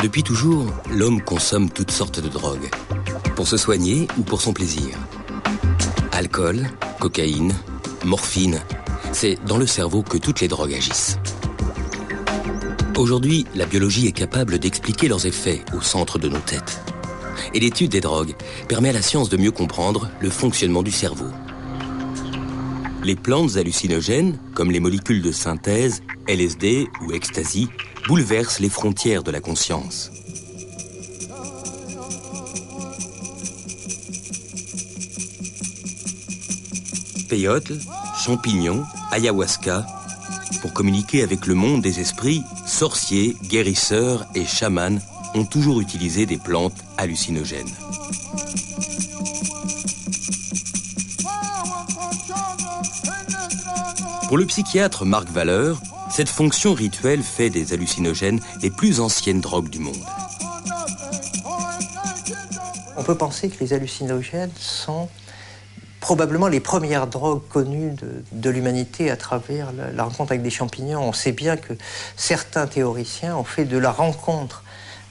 Depuis toujours, l'homme consomme toutes sortes de drogues, pour se soigner ou pour son plaisir. Alcool, cocaïne, morphine, c'est dans le cerveau que toutes les drogues agissent. Aujourd'hui, la biologie est capable d'expliquer leurs effets au centre de nos têtes. Et l'étude des drogues permet à la science de mieux comprendre le fonctionnement du cerveau. Les plantes hallucinogènes, comme les molécules de synthèse, LSD ou ecstasy, bouleversent les frontières de la conscience. Peyote, champignons, ayahuasca, pour communiquer avec le monde des esprits, sorciers, guérisseurs et chamans ont toujours utilisé des plantes hallucinogènes. Pour le psychiatre Marc Valeur, cette fonction rituelle fait des hallucinogènes les plus anciennes drogues du monde. On peut penser que les hallucinogènes sont probablement les premières drogues connues de l'humanité à travers la rencontre avec des champignons. On sait bien que certains théoriciens ont fait de la rencontre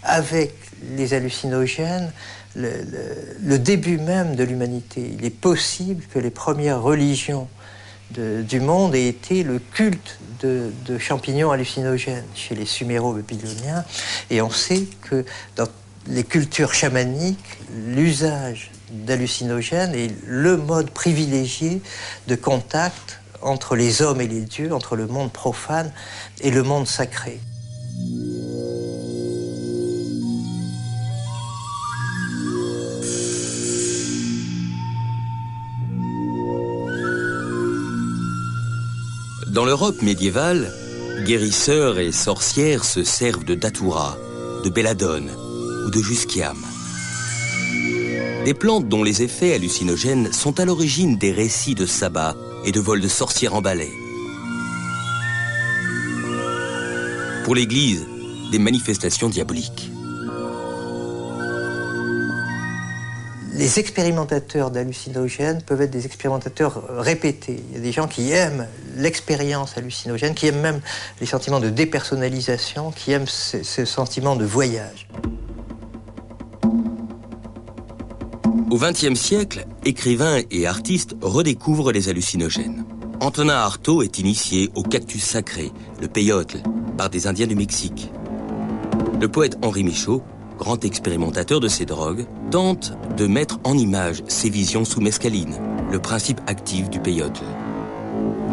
avec les hallucinogènes le début même de l'humanité. Il est possible que les premières religions du monde aient été le culte de champignons hallucinogènes chez les Suméro-Babyloniens. Et on sait que dans les cultures chamaniques, l'usage d'hallucinogènes est le mode privilégié de contact entre les hommes et les dieux, entre le monde profane et le monde sacré. Dans l'Europe médiévale, guérisseurs et sorcières se servent de datura, de belladone ou de jusquiam. Des plantes dont les effets hallucinogènes sont à l'origine des récits de sabbat et de vols de sorcières en balai. Pour l'Église, des manifestations diaboliques. Les expérimentateurs d'hallucinogènes peuvent être des expérimentateurs répétés. Il y a des gens qui aiment l'expérience hallucinogène, qui aiment même les sentiments de dépersonnalisation, qui aiment ce sentiment de voyage. Au XXe siècle, écrivains et artistes redécouvrent les hallucinogènes. Antonin Artaud est initié au cactus sacré, le peyote, par des Indiens du Mexique. Le poète Henri Michaud, grand expérimentateur de ces drogues, tente de mettre en image ces visions sous mescaline, le principe actif du peyote.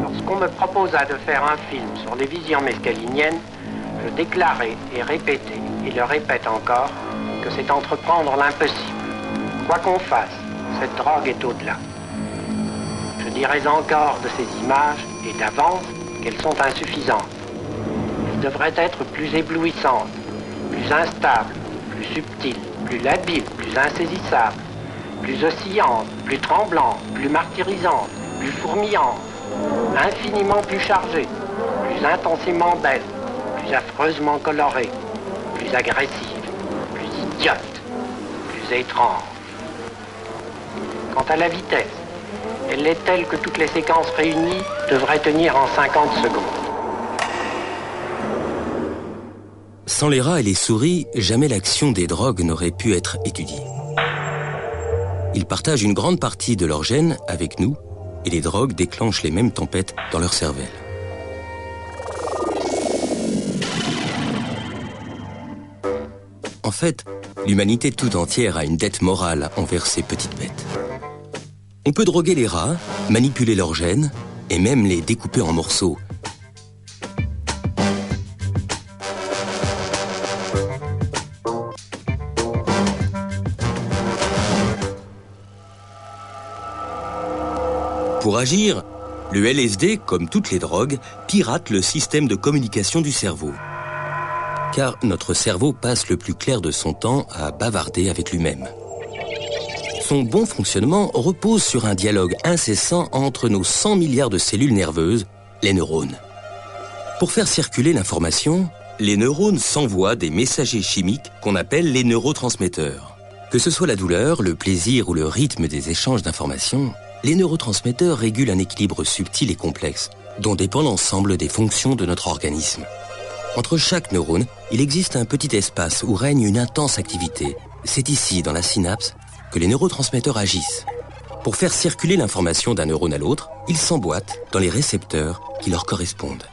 Lorsqu'on me proposa de faire un film sur les visions mescaliniennes, je déclarais et répétais, et le répète encore, que c'est entreprendre l'impossible. Quoi qu'on fasse, cette drogue est au-delà. Je dirais encore de ces images, et d'avance, qu'elles sont insuffisantes. Elles devraient être plus éblouissantes, plus instables, plus subtiles, plus labiles, plus insaisissables, plus oscillantes, plus tremblantes, plus martyrisantes, plus fourmillantes, infiniment plus chargées, plus intensément belles, plus affreusement colorées, plus agressives, plus idiotes, plus étranges. Quant à la vitesse, elle est telle que toutes les séquences réunies devraient tenir en 50 secondes. Sans les rats et les souris, jamais l'action des drogues n'aurait pu être étudiée. Ils partagent une grande partie de leurs gènes avec nous, et les drogues déclenchent les mêmes tempêtes dans leur cervelle. En fait, l'humanité tout entière a une dette morale envers ces petites bêtes. On peut droguer les rats, manipuler leurs gènes, et même les découper en morceaux. Pour agir, le LSD, comme toutes les drogues, pirate le système de communication du cerveau. Car notre cerveau passe le plus clair de son temps à bavarder avec lui-même. Son bon fonctionnement repose sur un dialogue incessant entre nos 100 milliards de cellules nerveuses, les neurones. Pour faire circuler l'information, les neurones s'envoient des messagers chimiques qu'on appelle les neurotransmetteurs. Que ce soit la douleur, le plaisir ou le rythme des échanges d'informations, les neurotransmetteurs régulent un équilibre subtil et complexe, dont dépend l'ensemble des fonctions de notre organisme. Entre chaque neurone, il existe un petit espace où règne une intense activité. C'est ici, dans la synapse, que les neurotransmetteurs agissent. Pour faire circuler l'information d'un neurone à l'autre, ils s'emboîtent dans les récepteurs qui leur correspondent.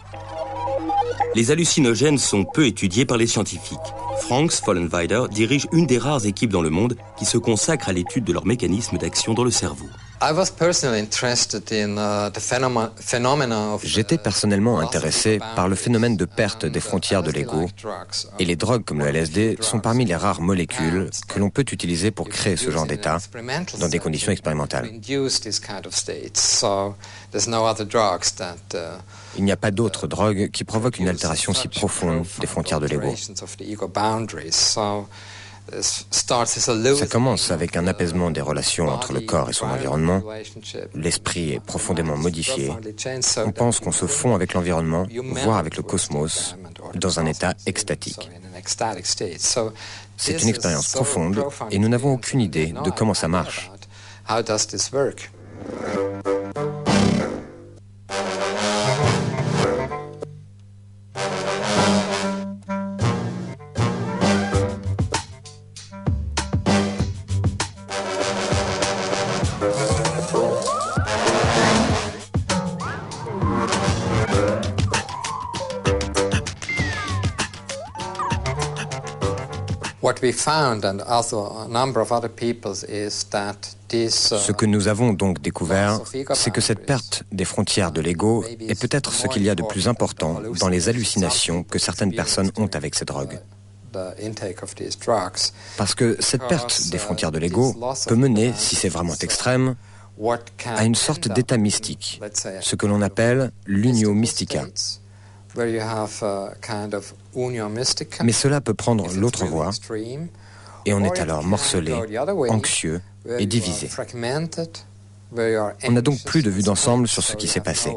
Les hallucinogènes sont peu étudiés par les scientifiques. Frank Vollenweider dirige une des rares équipes dans le monde qui se consacre à l'étude de leur mécanisme d'action dans le cerveau. J'étais personnellement intéressé par le phénomène de perte des frontières de l'ego, et les drogues comme le LSD sont parmi les rares molécules que l'on peut utiliser pour créer ce genre d'état dans des conditions expérimentales. Il n'y a pas d'autres drogues qui provoquent une altération si profonde des frontières de l'ego. Ça commence avec un apaisement des relations entre le corps et son environnement. L'esprit est profondément modifié. On pense qu'on se fond avec l'environnement, voire avec le cosmos, dans un état extatique. C'est une expérience profonde et nous n'avons aucune idée de comment ça marche. Ce que nous avons donc découvert, c'est que cette perte des frontières de l'ego est peut-être ce qu'il y a de plus important dans les hallucinations que certaines personnes ont avec ces drogues. Parce que cette perte des frontières de l'ego peut mener, si c'est vraiment extrême, à une sorte d'état mystique, ce que l'on appelle l'unio mystica. Mais cela peut prendre l'autre voie, et on est alors morcelé, anxieux et divisé. On n'a donc plus de vue d'ensemble sur ce qui s'est passé.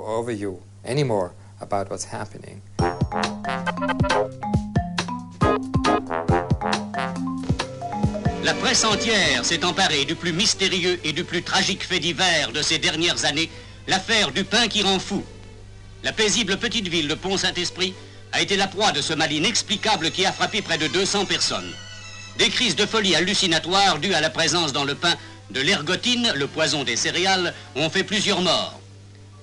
La presse entière s'est emparée du plus mystérieux et du plus tragique fait divers de ces dernières années, l'affaire du pain qui rend fou. La paisible petite ville de Pont-Saint-Esprit a été la proie de ce mal inexplicable qui a frappé près de 200 personnes. Des crises de folie hallucinatoires dues à la présence dans le pain de l'ergotine, le poison des céréales, ont fait plusieurs morts.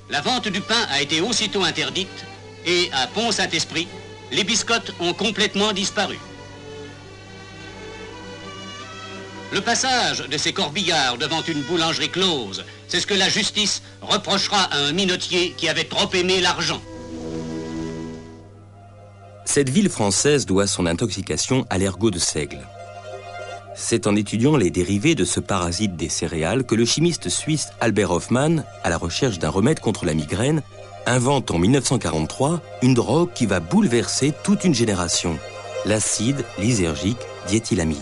La vente du pain a été aussitôt interdite et à Pont-Saint-Esprit, les biscottes ont complètement disparu. Le passage de ces corbillards devant une boulangerie close, c'est ce que la justice reprochera à un minotier qui avait trop aimé l'argent. Cette ville française doit son intoxication à l'ergot de seigle. C'est en étudiant les dérivés de ce parasite des céréales que le chimiste suisse Albert Hofmann, à la recherche d'un remède contre la migraine, invente en 1943 une drogue qui va bouleverser toute une génération, l'acide lysergique diéthylamide,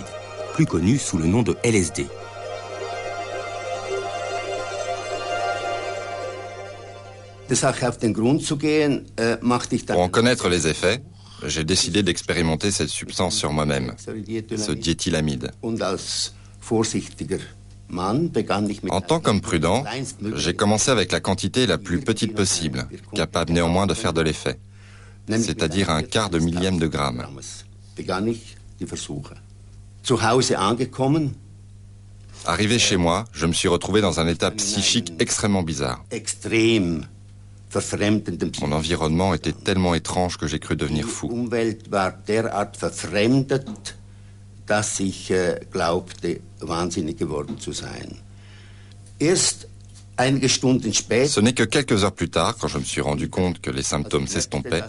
plus connu sous le nom de LSD. Pour en connaître les effets, j'ai décidé d'expérimenter cette substance sur moi-même, ce diéthylamide. En tant qu'homme prudent, j'ai commencé avec la quantité la plus petite possible, capable néanmoins de faire de l'effet, c'est-à-dire un quart de millième de gramme. Arrivé chez moi, je me suis retrouvé dans un état psychique extrêmement bizarre. Mon environnement était tellement étrange que j'ai cru devenir fou. Ce n'est que quelques heures plus tard, quand je me suis rendu compte que les symptômes s'estompaient,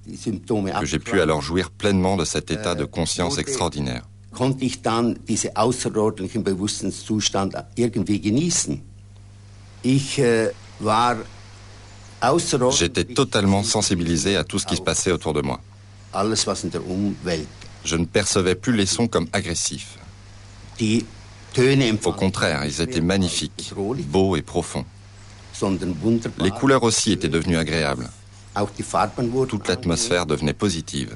que j'ai pu alors jouir pleinement de cet état de conscience extraordinaire. J'étais totalement sensibilisé à tout ce qui se passait autour de moi. Je ne percevais plus les sons comme agressifs. Au contraire, ils étaient magnifiques, beaux et profonds. Les couleurs aussi étaient devenues agréables. Toute l'atmosphère devenait positive.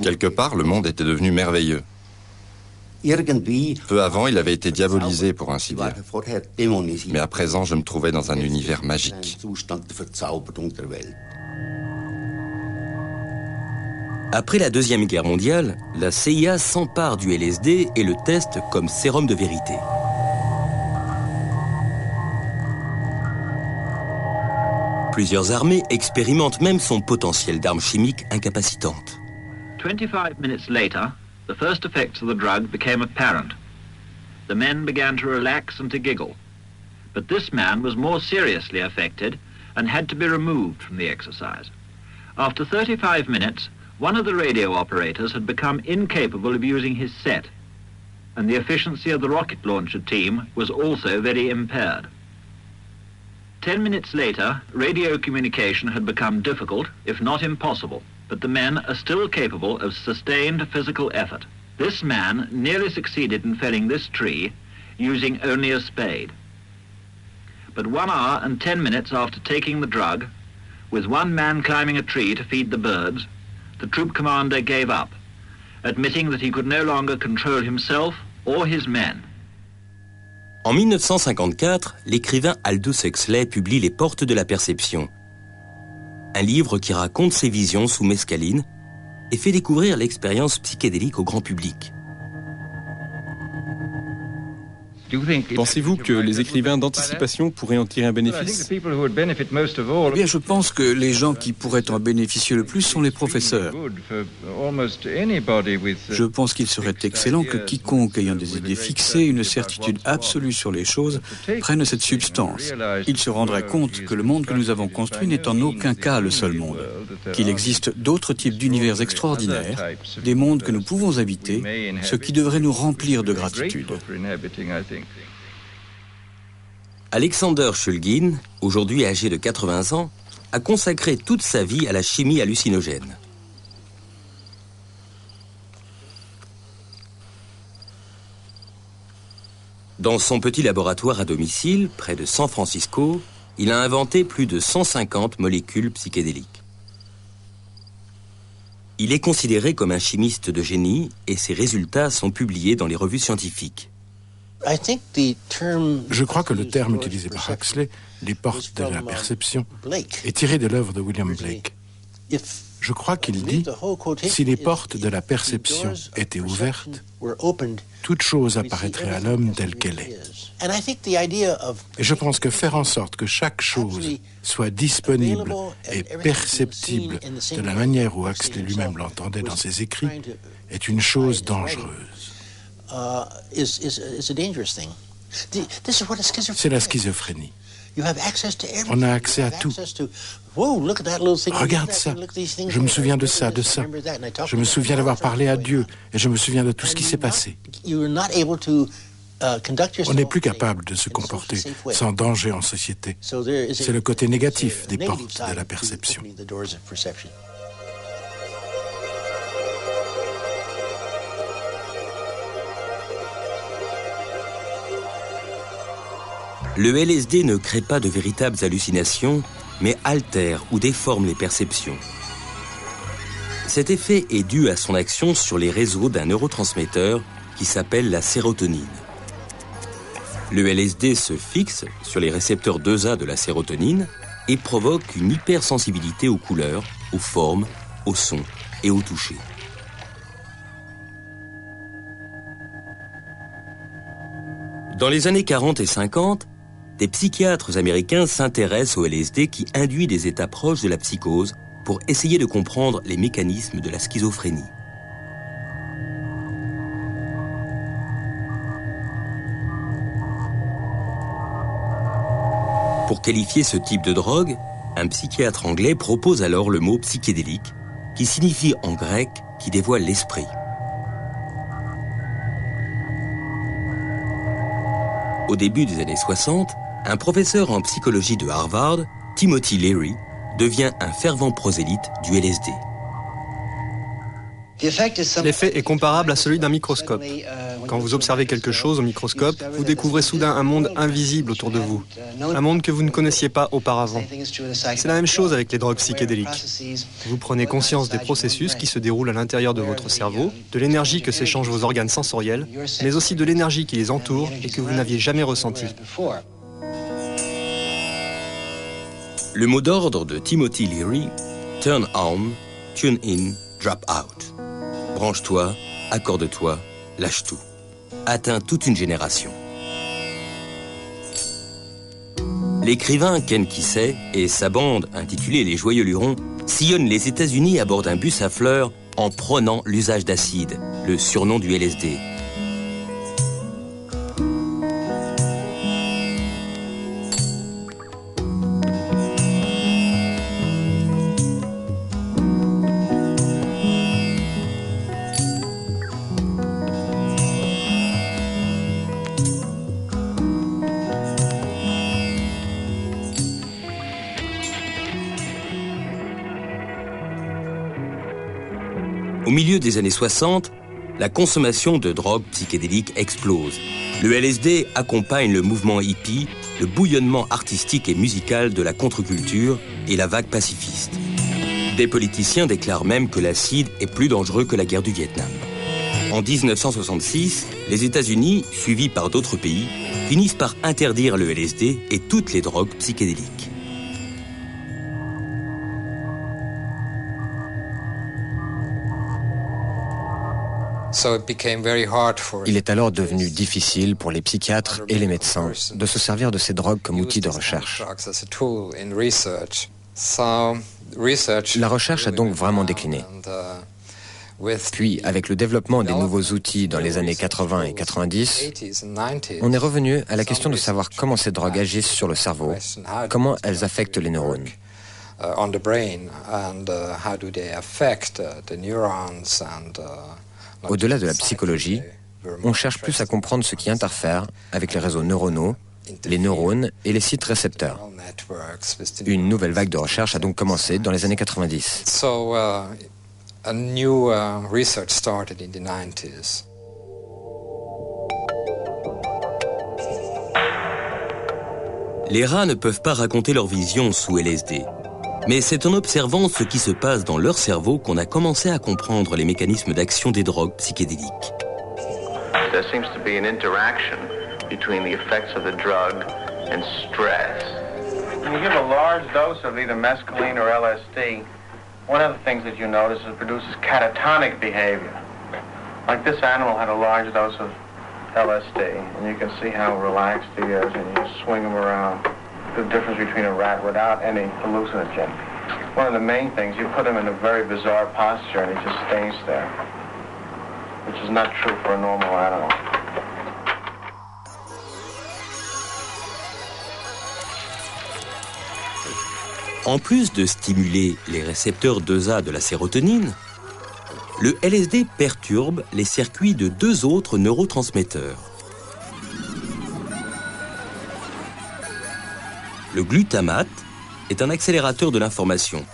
Quelque part, le monde était devenu merveilleux. Peu avant, il avait été diabolisé, pour ainsi dire. Mais à présent, je me trouvais dans un univers magique. Après la Deuxième Guerre mondiale, la CIA s'empare du LSD et le teste comme sérum de vérité. Plusieurs armées expérimentent même son potentiel d'arme chimique incapacitante. 25 minutes later, the first effects of the drug became apparent. The men began to relax and to giggle. But this man was more seriously affected and had to be removed from the exercise. After 35 minutes, one of the radio operators had become incapable of using his set, and the efficiency of the rocket launcher team was also very impaired. 10 minutes later, radio communication had become difficult, if not impossible, but the men are still capable of sustained physical effort. This man nearly succeeded in felling this tree using only a spade. But 1 hour and 10 minutes after taking the drug, with one man climbing a tree to feed the birds, the troop commander gave up, admitting that he could no longer control himself or his men. En 1954, l'écrivain Aldous Huxley publie Les Portes de la Perception, un livre qui raconte ses visions sous mescaline et fait découvrir l'expérience psychédélique au grand public. Pensez-vous que les écrivains d'anticipation pourraient en tirer un bénéfice ? Eh bien, je pense que les gens qui pourraient en bénéficier le plus sont les professeurs. Je pense qu'il serait excellent que quiconque ayant des idées fixées, une certitude absolue sur les choses, prenne cette substance. Il se rendrait compte que le monde que nous avons construit n'est en aucun cas le seul monde, qu'il existe d'autres types d'univers extraordinaires, des mondes que nous pouvons habiter, ce qui devrait nous remplir de gratitude. Alexander Shulgin, aujourd'hui âgé de 80 ans, a consacré toute sa vie à la chimie hallucinogène. Dans son petit laboratoire à domicile, près de San Francisco, il a inventé plus de 150 molécules psychédéliques. Il est considéré comme un chimiste de génie et ses résultats sont publiés dans les revues scientifiques. Je crois que le terme utilisé par Huxley, les portes de la perception, est tiré de l'œuvre de William Blake. Je crois qu'il dit, si les portes de la perception étaient ouvertes, toute chose apparaîtrait à l'homme telle qu'elle est. Et je pense que faire en sorte que chaque chose soit disponible et perceptible de la manière où Huxley lui-même l'entendait dans ses écrits est une chose dangereuse. C'est la schizophrénie. On a accès à tout. Regarde ça. Je me souviens de ça, de ça. Je me souviens d'avoir parlé à Dieu et je me souviens de tout ce qui s'est passé. On n'est plus capable de se comporter sans danger en société. C'est le côté négatif des portes de la perception. Le LSD ne crée pas de véritables hallucinations, mais altère ou déforme les perceptions. Cet effet est dû à son action sur les réseaux d'un neurotransmetteur qui s'appelle la sérotonine. Le LSD se fixe sur les récepteurs 2A de la sérotonine et provoque une hypersensibilité aux couleurs, aux formes, aux sons et au toucher. Dans les années 40 et 50, des psychiatres américains s'intéressent au LSD qui induit des états proches de la psychose pour essayer de comprendre les mécanismes de la schizophrénie. Pour qualifier ce type de drogue, un psychiatre anglais propose alors le mot psychédélique, qui signifie en grec « qui dévoile l'esprit ». Au début des années 60, un professeur en psychologie de Harvard, Timothy Leary, devient un fervent prosélyte du LSD. L'effet est comparable à celui d'un microscope. Quand vous observez quelque chose au microscope, vous découvrez soudain un monde invisible autour de vous, un monde que vous ne connaissiez pas auparavant. C'est la même chose avec les drogues psychédéliques. Vous prenez conscience des processus qui se déroulent à l'intérieur de votre cerveau, de l'énergie que s'échangent vos organes sensoriels, mais aussi de l'énergie qui les entoure et que vous n'aviez jamais ressentie. Le mot d'ordre de Timothy Leary, turn on, tune in, drop out. Branche-toi, accorde-toi, lâche tout. Atteint toute une génération. L'écrivain Ken Kesey et sa bande, intitulée Les Joyeux Lurons, sillonnent les États-Unis à bord d'un bus à fleurs en prônant l'usage d'acide, le surnom du LSD. Au milieu des années 60, la consommation de drogues psychédéliques explose. Le LSD accompagne le mouvement hippie, le bouillonnement artistique et musical de la contre-culture et la vague pacifiste. Des politiciens déclarent même que l'acide est plus dangereux que la guerre du Vietnam. En 1966, les États-Unis, suivis par d'autres pays, finissent par interdire le LSD et toutes les drogues psychédéliques. Il est alors devenu difficile pour les psychiatres et les médecins de se servir de ces drogues comme outil de recherche. La recherche a donc vraiment décliné. Puis, avec le développement des nouveaux outils dans les années 80 et 90, on est revenu à la question de savoir comment ces drogues agissent sur le cerveau, comment elles affectent les neurones. Au-delà de la psychologie, on cherche plus à comprendre ce qui interfère avec les réseaux neuronaux, les neurones et les sites récepteurs. Une nouvelle vague de recherche a donc commencé dans les années 90. Les rats ne peuvent pas raconter leur vision sous LSD. Mais c'est en observant ce qui se passe dans leur cerveau qu'on a commencé à comprendre les mécanismes d'action des drogues psychédéliques. There seems to be an interaction between the effects of the drug and stress. When you give a large dose of either mescaline or LSD, one of the things that you notice is it produces catatonic behavior. Like this animal had a large dose of LSD, and you can see how relaxed he is, and you swing him around. The difference between a rat without any hallucinogen. One of the main things, you put him in a very bizarre posture and he just stays there, which is not true for a normal animal. En plus de stimuler les récepteurs 2A de la sérotonine, le LSD perturbe les circuits de deux autres neurotransmetteurs. Le glutamate est un accélérateur de l'information.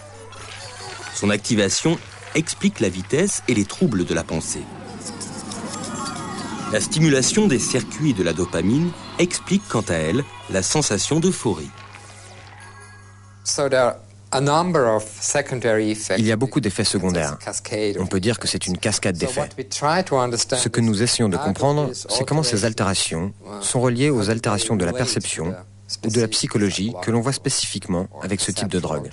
Son activation explique la vitesse et les troubles de la pensée. La stimulation des circuits de la dopamine explique quant à elle la sensation d'euphorie. Il y a beaucoup d'effets secondaires. On peut dire que c'est une cascade d'effets. Ce que nous essayons de comprendre, c'est comment ces altérations sont reliées aux altérations de la perception ou de la psychologie que l'on voit spécifiquement avec ce type de drogue.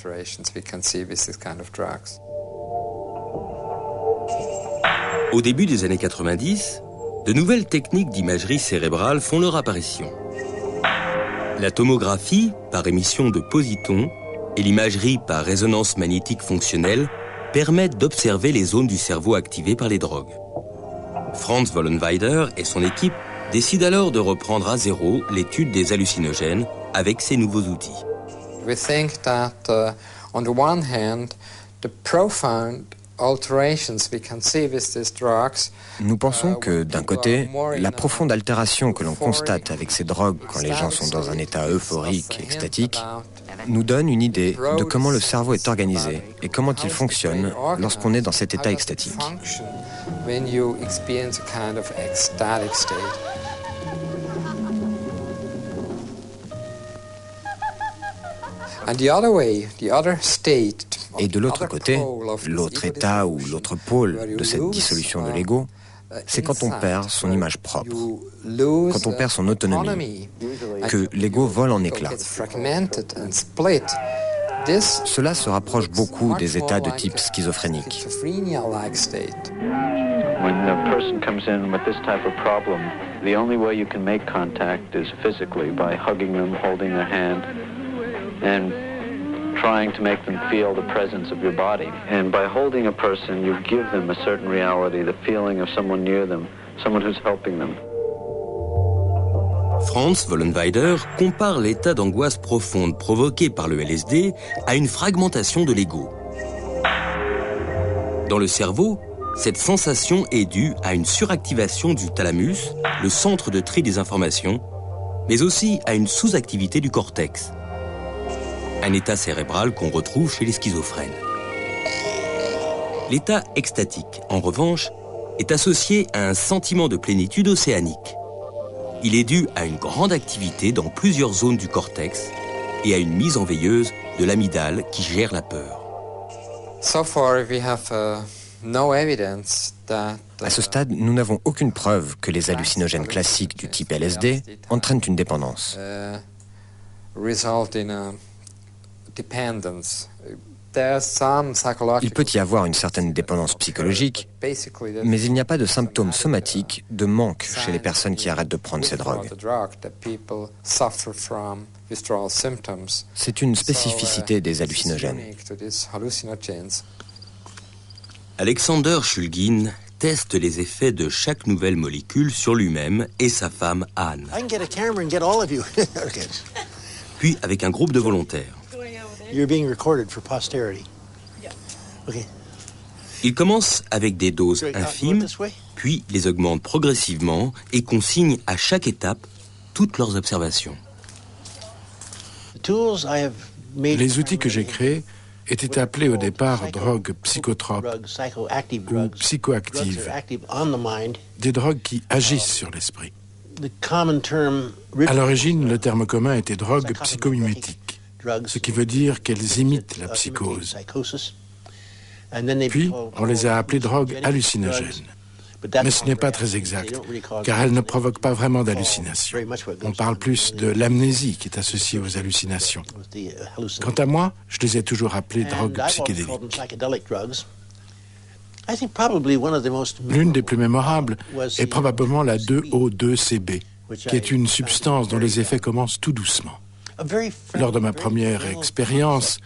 Au début des années 90, de nouvelles techniques d'imagerie cérébrale font leur apparition. La tomographie par émission de positons et l'imagerie par résonance magnétique fonctionnelle permettent d'observer les zones du cerveau activées par les drogues. Franz Vollenweider et son équipe décident alors de reprendre à zéro l'étude des hallucinogènes avec ces nouveaux outils. We think that, on the one hand, the profound alterations we can see with these drugs. Nous pensons que, d'un côté, la profonde altération que l'on constate avec ces drogues quand les gens sont dans un état euphorique et extatique nous donne une idée de comment le cerveau est organisé et comment il fonctionne lorsqu'on est dans cet état extatique. Et de l'autre côté, l'autre état ou l'autre pôle de cette dissolution de l'ego, c'est quand on perd son image propre, quand on perd son autonomie, que l'ego vole en éclats. Cela se rapproche beaucoup des états de type schizophrénique. When a person comes in with this type of problem, the only way you can make contact is physically, by hugging them, holding their hand, and trying to make them feel the presence of your body. And by holding a person, you give them a certain reality, the feeling of someone near them, someone who's helping them. Franz Vollenweider compare l'état d'angoisse profonde provoqué par le LSD à une fragmentation de l'ego. Dans le cerveau, cette sensation est due à une suractivation du thalamus, le centre de tri des informations, mais aussi à une sous-activité du cortex, un état cérébral qu'on retrouve chez les schizophrènes. L'état extatique, en revanche, est associé à un sentiment de plénitude océanique. Il est dû à une grande activité dans plusieurs zones du cortex et à une mise en veilleuse de l'amygdale qui gère la peur. À ce stade, nous n'avons aucune preuve que les hallucinogènes classiques du type LSD entraînent une dépendance. Il peut y avoir une certaine dépendance psychologique, mais il n'y a pas de symptômes somatiques de manque chez les personnes qui arrêtent de prendre ces drogues. C'est une spécificité des hallucinogènes. Alexander Shulgin teste les effets de chaque nouvelle molécule sur lui-même et sa femme Anne. Puis avec un groupe de volontaires. Il commence avec des doses infimes, puis les augmente progressivement et consigne à chaque étape toutes leurs observations. Les outils que j'ai créés étaient appelés au départ drogues psychotropes ou psychoactives, des drogues qui agissent sur l'esprit. À l'origine, le terme commun était drogue psychomimétique, ce qui veut dire qu'elles imitent la psychose. Puis, on les a appelées drogues hallucinogènes. Mais ce n'est pas très exact, car elles ne provoquent pas vraiment d'hallucinations. On parle plus de l'amnésie qui est associée aux hallucinations. Quant à moi, je les ai toujours appelées drogues psychédéliques. L'une des plus mémorables est probablement la 2O2CB, qui est une substance dont les effets commencent tout doucement. Lors de ma première expérience,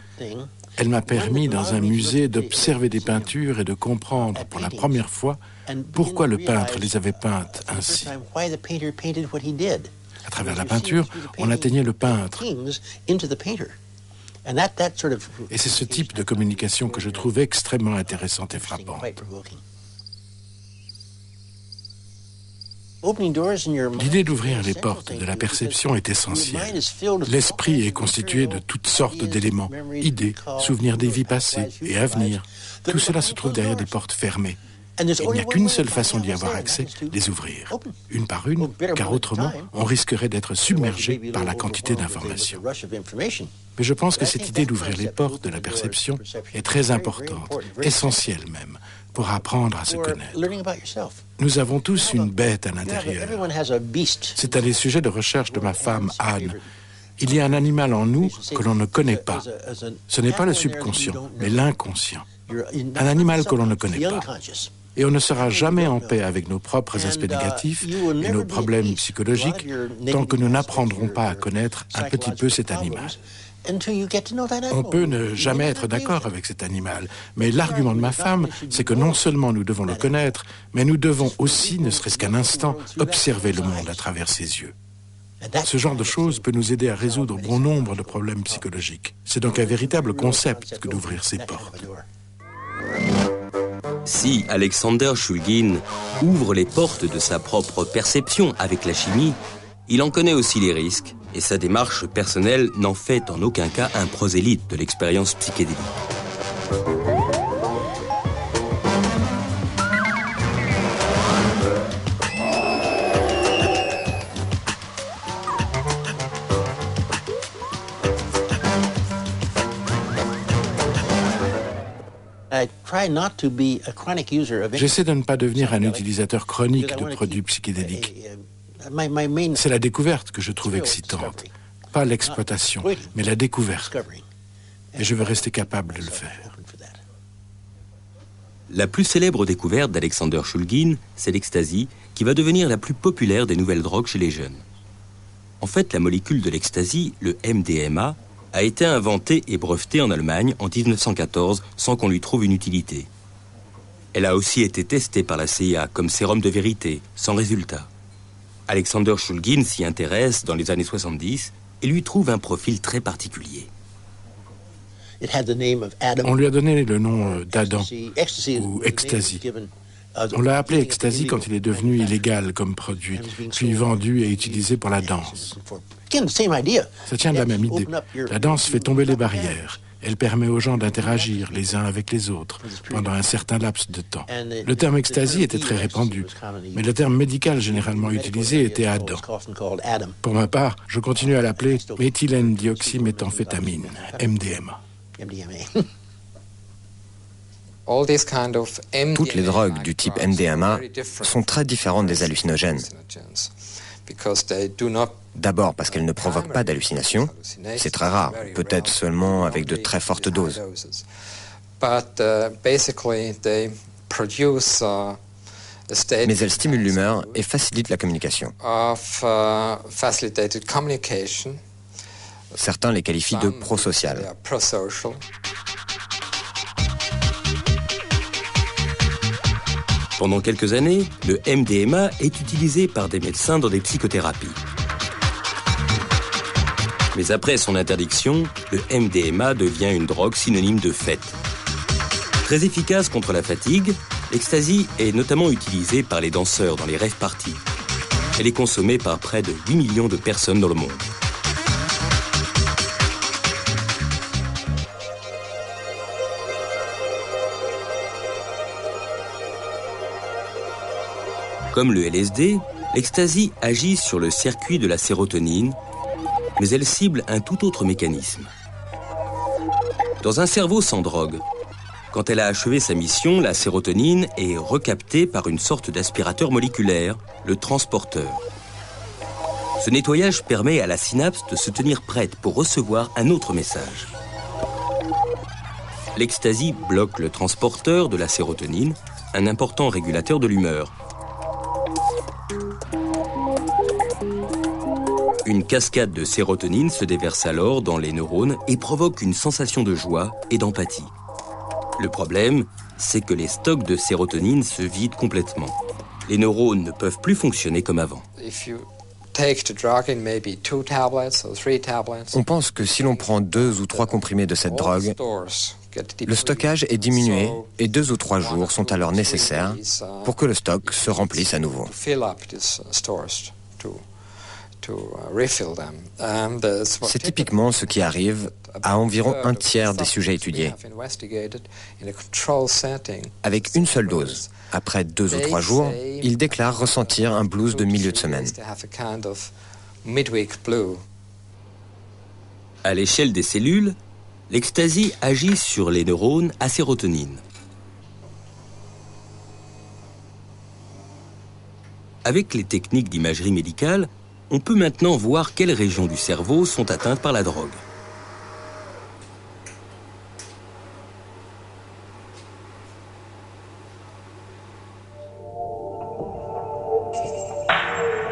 elle m'a permis, dans un musée, d'observer des peintures et de comprendre pour la première fois pourquoi le peintre les avait peintes ainsi. À travers la peinture, on atteignait le peintre. Et c'est ce type de communication que je trouve extrêmement intéressante et frappante. L'idée d'ouvrir les portes de la perception est essentielle. L'esprit est constitué de toutes sortes d'éléments, idées, souvenirs des vies passées et à venir. Tout cela se trouve derrière des portes fermées. Il n'y a qu'une seule façon d'y avoir accès, les ouvrir, une par une, car autrement, on risquerait d'être submergé par la quantité d'informations. Mais je pense que cette idée d'ouvrir les portes de la perception est très importante, essentielle même, pour apprendre à se connaître. Nous avons tous une bête à l'intérieur. C'est un des sujets de recherche de ma femme, Anne. Il y a un animal en nous que l'on ne connaît pas. Ce n'est pas le subconscient, mais l'inconscient. Un animal que l'on ne connaît pas. Et on ne sera jamais en paix avec nos propres aspects négatifs et nos problèmes psychologiques tant que nous n'apprendrons pas à connaître un petit peu cet animal. On peut ne jamais être d'accord avec cet animal, mais l'argument de ma femme, c'est que non seulement nous devons le connaître, mais nous devons aussi, ne serait-ce qu'un instant, observer le monde à travers ses yeux. Ce genre de choses peut nous aider à résoudre bon nombre de problèmes psychologiques. C'est donc un véritable concept que d'ouvrir ces portes. Si Alexander Shulgin ouvre les portes de sa propre perception avec la chimie, il en connaît aussi les risques, et sa démarche personnelle n'en fait en aucun cas un prosélyte de l'expérience psychédélique. J'essaie de ne pas devenir un utilisateur chronique de produits psychédéliques. C'est la découverte que je trouve excitante. Pas l'exploitation, mais la découverte. et je veux rester capable de le faire. La plus célèbre découverte d'Alexander Shulgin, c'est l'ecstasy, qui va devenir la plus populaire des nouvelles drogues chez les jeunes. En fait, la molécule de l'ecstasy, le MDMA, a été inventée et brevetée en Allemagne en 1914 sans qu'on lui trouve une utilité. Elle a aussi été testée par la CIA comme sérum de vérité, sans résultat. Alexander Shulgin s'y intéresse dans les années 70 et lui trouve un profil très particulier. On lui a donné le nom d'Adam, ou ecstasy. On l'a appelé ecstasy quand il est devenu illégal comme produit, puis vendu et utilisé pour la danse. Ça tient de la même idée. La danse fait tomber les barrières. Elle permet aux gens d'interagir les uns avec les autres pendant un certain laps de temps. Le terme ecstasy était très répandu, mais le terme médical généralement utilisé était Adam. Pour ma part, je continue à l'appeler méthylène dioxyméthamphétamine, MDMA. Toutes les drogues du type MDMA sont très différentes des hallucinogènes. D'abord parce qu'elles ne provoquent pas d'hallucinations, c'est très rare, peut-être seulement avec de très fortes doses. Mais elles stimulent l'humeur et facilitent la communication. Certains les qualifient de prosociales. Pendant quelques années, le MDMA est utilisé par des médecins dans des psychothérapies. Mais après son interdiction, le MDMA devient une drogue synonyme de fête. Très efficace contre la fatigue, l'ecstasy est notamment utilisée par les danseurs dans les rave parties. Elle est consommée par près de 8 millions de personnes dans le monde. Comme le LSD, l'ecstasy agit sur le circuit de la sérotonine, mais elle cible un tout autre mécanisme. Dans un cerveau sans drogue, quand elle a achevé sa mission, la sérotonine est recaptée par une sorte d'aspirateur moléculaire, le transporteur. Ce nettoyage permet à la synapse de se tenir prête pour recevoir un autre message. L'ecstasy bloque le transporteur de la sérotonine, un important régulateur de l'humeur. Une cascade de sérotonine se déverse alors dans les neurones et provoque une sensation de joie et d'empathie. Le problème, c'est que les stocks de sérotonine se vident complètement. Les neurones ne peuvent plus fonctionner comme avant. On pense que si l'on prend 2 ou 3 comprimés de cette drogue, le stockage est diminué et 2 ou 3 jours sont alors nécessaires pour que le stock se remplisse à nouveau. C'est typiquement ce qui arrive à environ un tiers des sujets étudiés. Avec une seule dose, après 2 ou 3 jours, ils déclarent ressentir un blues de milieu de semaine. À l'échelle des cellules, l'ecstasy agit sur les neurones à sérotonine. Avec les techniques d'imagerie médicale, on peut maintenant voir quelles régions du cerveau sont atteintes par la drogue.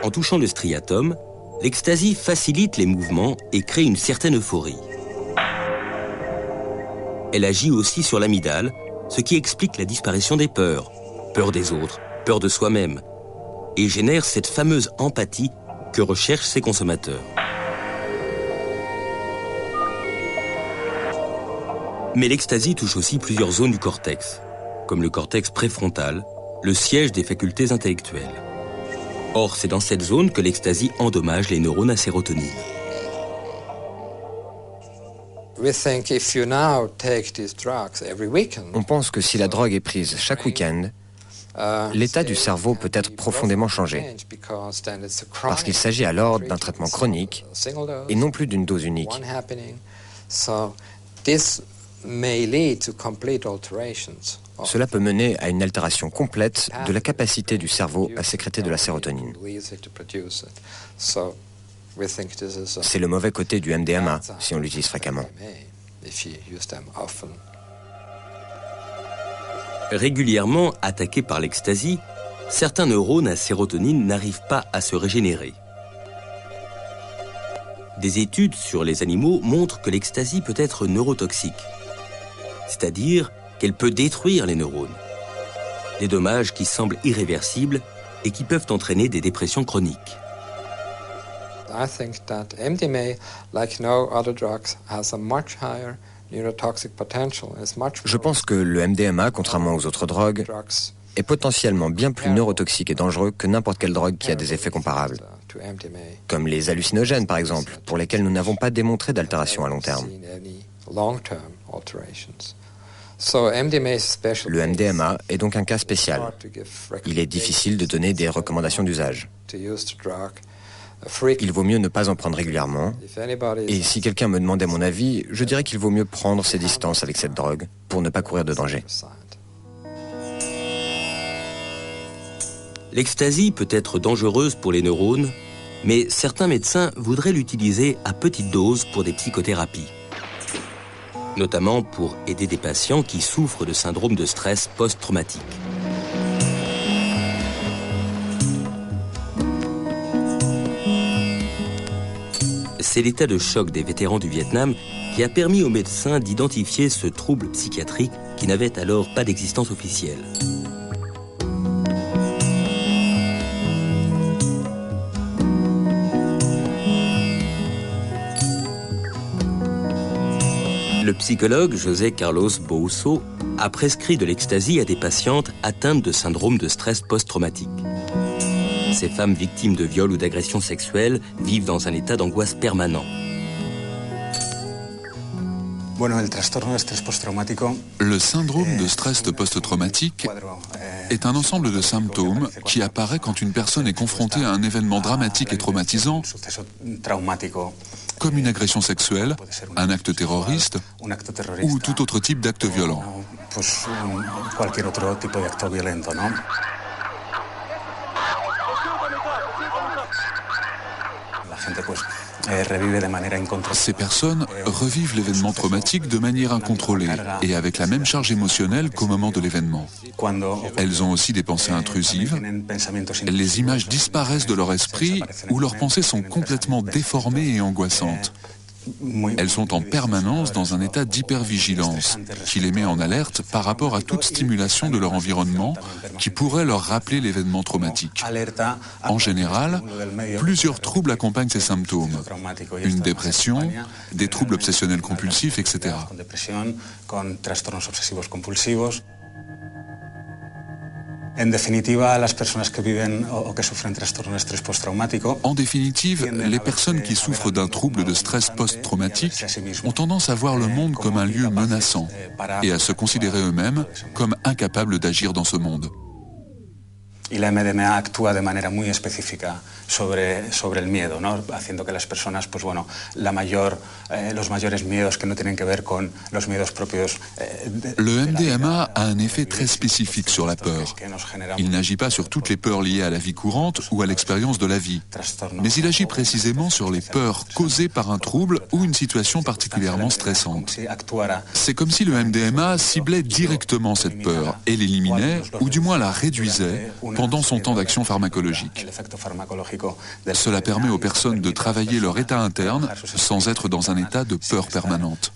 En touchant le striatum, l'ecstasy facilite les mouvements et crée une certaine euphorie. Elle agit aussi sur l'amygdale, ce qui explique la disparition des peurs, peur des autres, peur de soi-même, et génère cette fameuse empathie que recherchent ces consommateurs. Mais l'ecstasy touche aussi plusieurs zones du cortex, comme le cortex préfrontal, le siège des facultés intellectuelles. Or, c'est dans cette zone que l'ecstasy endommage les neurones à sérotonine. On pense que si la drogue est prise chaque week-end, l'état du cerveau peut être profondément changé, parce qu'il s'agit alors d'un traitement chronique et non plus d'une dose unique. Cela peut mener à une altération complète de la capacité du cerveau à sécréter de la sérotonine. C'est le mauvais côté du MDMA, si on l'utilise fréquemment. Régulièrement attaqués par l'ecstasy, certains neurones à sérotonine n'arrivent pas à se régénérer. Des études sur les animaux montrent que l'ecstasy peut être neurotoxique, c'est-à-dire qu'elle peut détruire les neurones. Des dommages qui semblent irréversibles et qui peuvent entraîner des dépressions chroniques. I think that MDMA, like no other drugs, has a much higher neurotoxic potential. Je pense que le MDMA, contrairement aux autres drogues, est potentiellement bien plus neurotoxique et dangereux que n'importe quelle drogue qui a des effets comparables, comme les hallucinogènes par exemple, pour lesquels nous n'avons pas démontré d'altération à long terme. Le MDMA est donc un cas spécial. Il est difficile de donner des recommandations d'usage. Il vaut mieux ne pas en prendre régulièrement. Et si quelqu'un me demandait mon avis, je dirais qu'il vaut mieux prendre ses distances avec cette drogue pour ne pas courir de danger. L'ecstasy peut être dangereuse pour les neurones, mais certains médecins voudraient l'utiliser à petite dose pour des psychothérapies, notamment pour aider des patients qui souffrent de syndrome de stress post-traumatique. C'est l'état de choc des vétérans du Vietnam qui a permis aux médecins d'identifier ce trouble psychiatrique qui n'avait alors pas d'existence officielle. Le psychologue José Carlos Bousso a prescrit de l'ecstasy à des patientes atteintes de syndrome de stress post-traumatique. Ces femmes victimes de viols ou d'agressions sexuelles vivent dans un état d'angoisse permanent. Le syndrome de stress post-traumatique est un ensemble de symptômes qui apparaît quand une personne est confrontée à un événement dramatique et traumatisant, comme une agression sexuelle, un acte terroriste ou tout autre type d'acte violent. Ces personnes revivent l'événement traumatique de manière incontrôlée et avec la même charge émotionnelle qu'au moment de l'événement. Elles ont aussi des pensées intrusives, les images disparaissent de leur esprit ou leurs pensées sont complètement déformées et angoissantes. Elles sont en permanence dans un état d'hypervigilance qui les met en alerte par rapport à toute stimulation de leur environnement qui pourrait leur rappeler l'événement traumatique. En général, plusieurs troubles accompagnent ces symptômes. Une dépression, des troubles obsessionnels compulsifs, etc. En définitive, les personnes qui souffrent d'un trouble de stress post-traumatique ont tendance à voir le monde comme un lieu menaçant et à se considérer eux-mêmes comme incapables d'agir dans ce monde. Y la MDMA actúa de manera muy específica sobre el miedo, ¿no? Haciendo que las personas, pues bueno, los mayores miedos que no tienen que ver con los miedos propios. Le MDMA a un effet très spécifique sur la peur. Il n'agit pas sur toutes les peurs liées à la vie courante ou à l'expérience de la vie, mais il agit précisément sur les peurs causées par un trouble ou une situation particulièrement stressante. C'est comme si le MDMA ciblait directement cette peur et l'éliminait, ou du moins la réduisait, pendant son temps d'action pharmacologique. Cela permet aux personnes de travailler leur état interne sans être dans un état de peur permanente.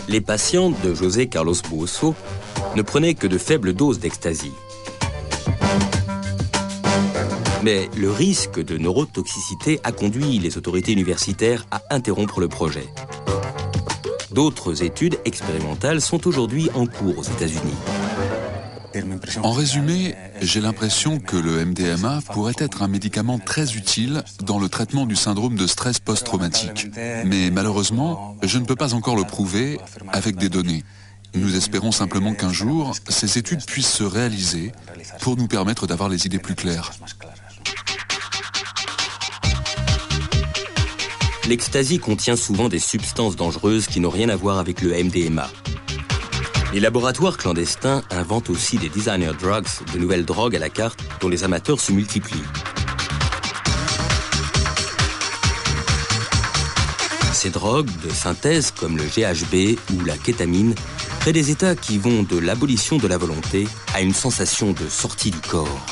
Les patients de José Carlos Bousso ne prenaient que de faibles doses d'ecstasy. Mais le risque de neurotoxicité a conduit les autorités universitaires à interrompre le projet. D'autres études expérimentales sont aujourd'hui en cours aux États-Unis. En résumé, j'ai l'impression que le MDMA pourrait être un médicament très utile dans le traitement du syndrome de stress post-traumatique. Mais malheureusement, je ne peux pas encore le prouver avec des données. Nous espérons simplement qu'un jour, ces études puissent se réaliser pour nous permettre d'avoir les idées plus claires. L'ecstasy contient souvent des substances dangereuses qui n'ont rien à voir avec le MDMA. Les laboratoires clandestins inventent aussi des designer drugs, de nouvelles drogues à la carte dont les amateurs se multiplient. Ces drogues de synthèse comme le GHB ou la kétamine créent des états qui vont de l'abolition de la volonté à une sensation de sortie du corps.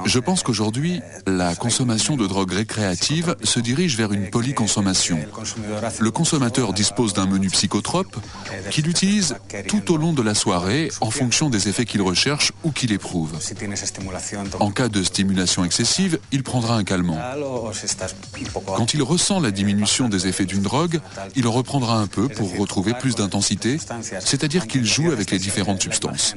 Je pense qu'aujourd'hui, la consommation de drogues récréatives se dirige vers une polyconsommation. Le consommateur dispose d'un menu psychotrope qu'il utilise tout au long de la soirée en fonction des effets qu'il recherche ou qu'il éprouve. En cas de stimulation excessive, il prendra un calmant. Quand il ressent la diminution des effets d'une drogue, il en reprendra un peu pour retrouver plus d'intensité, c'est-à-dire qu'il joue avec les différentes substances.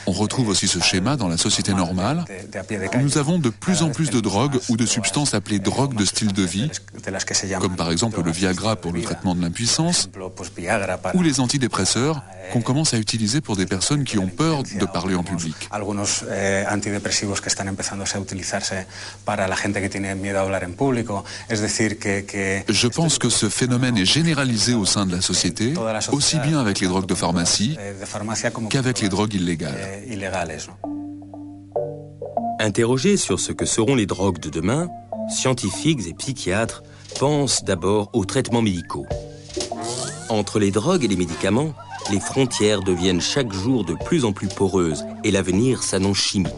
On retrouve aussi ce schéma dans la société normale, où nous avons de plus en plus de drogues ou de substances appelées drogues de style de vie, comme par exemple le Viagra pour le traitement de l'impuissance, ou les antidépresseurs qu'on commence à utiliser pour des personnes qui ont peur de parler en public. Je pense que ce phénomène est généralisé au sein de la société, aussi bien avec les drogues de pharmacie qu'avec les drogues illégales. Interrogés sur ce que seront les drogues de demain, scientifiques et psychiatres pensent d'abord aux traitements médicaux. Entre les drogues et les médicaments, les frontières deviennent chaque jour de plus en plus poreuses et l'avenir s'annonce chimique.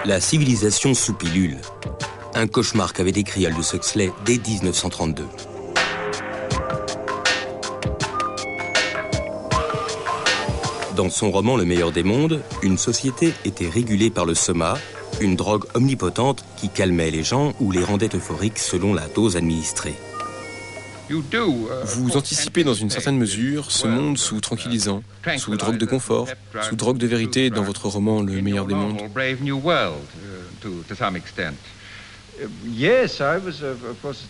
La civilisation sous pilule. Un cauchemar qu'avait décrit Aldous Huxley dès 1932. Dans son roman Le meilleur des mondes, une société était régulée par le soma, une drogue omnipotente qui calmait les gens ou les rendait euphoriques selon la dose administrée. Vous anticipez dans une certaine mesure ce monde sous tranquillisant, sous drogue de confort, sous drogue de vérité dans votre roman Le meilleur des mondes.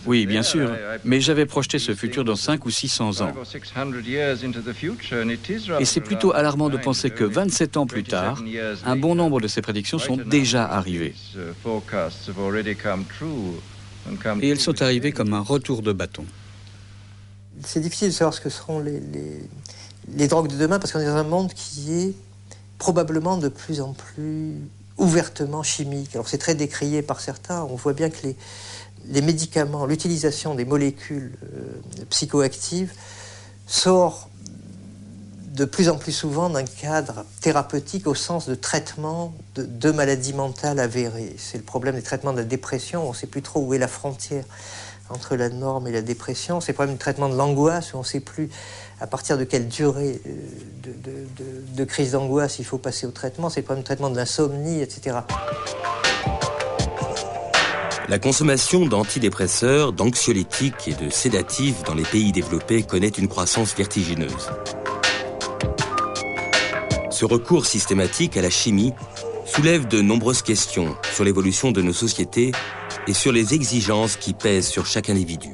Oui, bien sûr, mais j'avais projeté ce futur dans 500 ou 600 ans. Et c'est plutôt alarmant de penser que 27 ans plus tard, un bon nombre de ces prédictions sont déjà arrivées. Et elles sont arrivées comme un retour de bâton. C'est difficile de savoir ce que seront les drogues de demain parce qu'on est dans un monde qui est probablement de plus en plus ouvertement chimique. Alors c'est très décrié par certains. On voit bien que les médicaments, l'utilisation des molécules psychoactives sort de plus en plus souvent d'un cadre thérapeutique au sens de traitement de maladies mentales avérées. C'est le problème des traitements de la dépression. On ne sait plus trop où est la frontière entre la norme et la dépression. C'est le problème du traitement de l'angoisse, où on ne sait plus à partir de quelle durée de crise d'angoisse il faut passer au traitement. C'est le problème du traitement de l'insomnie, etc. La consommation d'antidépresseurs, d'anxiolytiques et de sédatifs dans les pays développés connaît une croissance vertigineuse. Ce Ce recours systématique à la chimie soulève de nombreuses questions sur l'évolution de nos sociétés et sur les exigences qui pèsent sur chaque individu.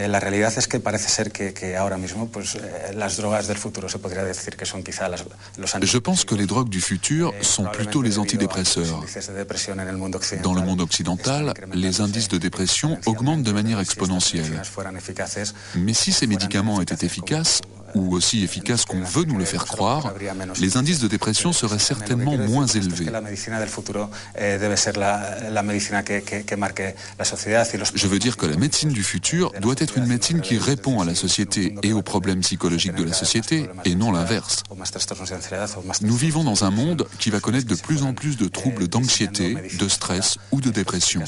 La realidad es que parece ser que ahora mismo pues las drogas del futuro se podría decir que son quizá los Je pense que les drogues du futur sont plutôt les antidépresseurs. Dans le monde occidental, les indices de dépression augmentent de manière exponentielle. Mais si ces médicaments étaient efficaces, ou aussi efficaces qu'on veut nous le faire croire, les indices de dépression seraient certainement moins élevés. Je veux dire que la médecine du futur doit être une médecine qui répond à la société et aux problèmes psychologiques de la société, et non l'inverse. Nous vivons dans un monde qui va connaître de plus en plus de troubles d'anxiété, de stress ou de dépression.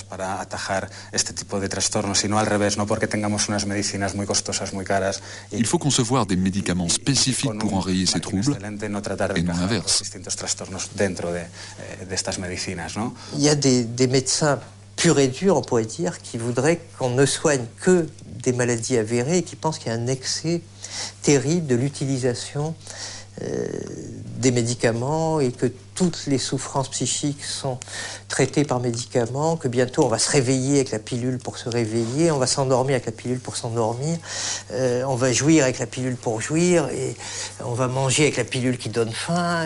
Il faut concevoir des médicaments spécifiques pour enrayer ces troubles, et non l'inverse. Il y a des médecins purs et durs, on pourrait dire, qui voudraient qu'on ne soigne que des maladies avérées et qui pensent qu'il y a un excès terrible de l'utilisation des médicaments et que toutes les souffrances psychiques sont traitées par médicaments, que bientôt on va se réveiller avec la pilule pour se réveiller, on va s'endormir avec la pilule pour s'endormir, on va jouir avec la pilule pour jouir, et on va manger avec la pilule qui donne faim,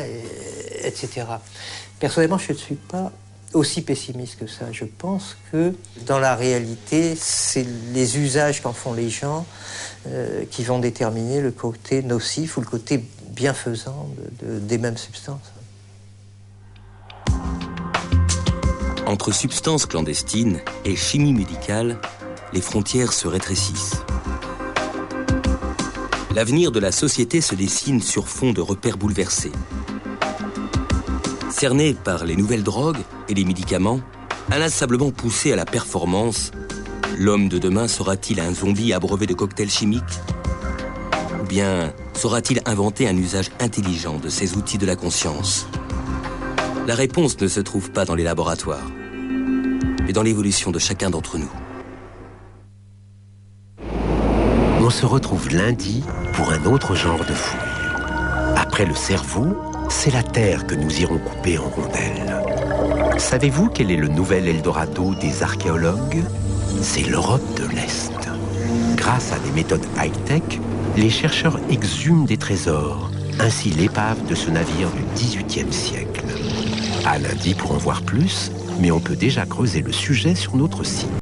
etc. Personnellement, je ne suis pas aussi pessimiste que ça. Je pense que dans la réalité, c'est les usages qu'en font les gens qui vont déterminer le côté nocif ou le côté bienfaisant des mêmes substances. Entre substances clandestines et chimie médicale, les frontières se rétrécissent. L'avenir de la société se dessine sur fond de repères bouleversés. Cerné par les nouvelles drogues et les médicaments, inlassablement poussé à la performance, l'homme de demain sera-t-il un zombie abreuvé de cocktails chimiques ? Ou bien saura-t-il inventer un usage intelligent de ces outils de la conscience ? La réponse ne se trouve pas dans les laboratoires, mais dans l'évolution de chacun d'entre nous. On se retrouve lundi pour un autre genre de fouille. Après le cerveau, c'est la Terre que nous irons couper en rondelles. Savez-vous quel est le nouvel Eldorado des archéologues ? C'est l'Europe de l'Est. Grâce à des méthodes high-tech, les chercheurs exhument des trésors, ainsi l'épave de ce navire du XVIIIe siècle. À lundi pour en voir plus, mais on peut déjà creuser le sujet sur notre site.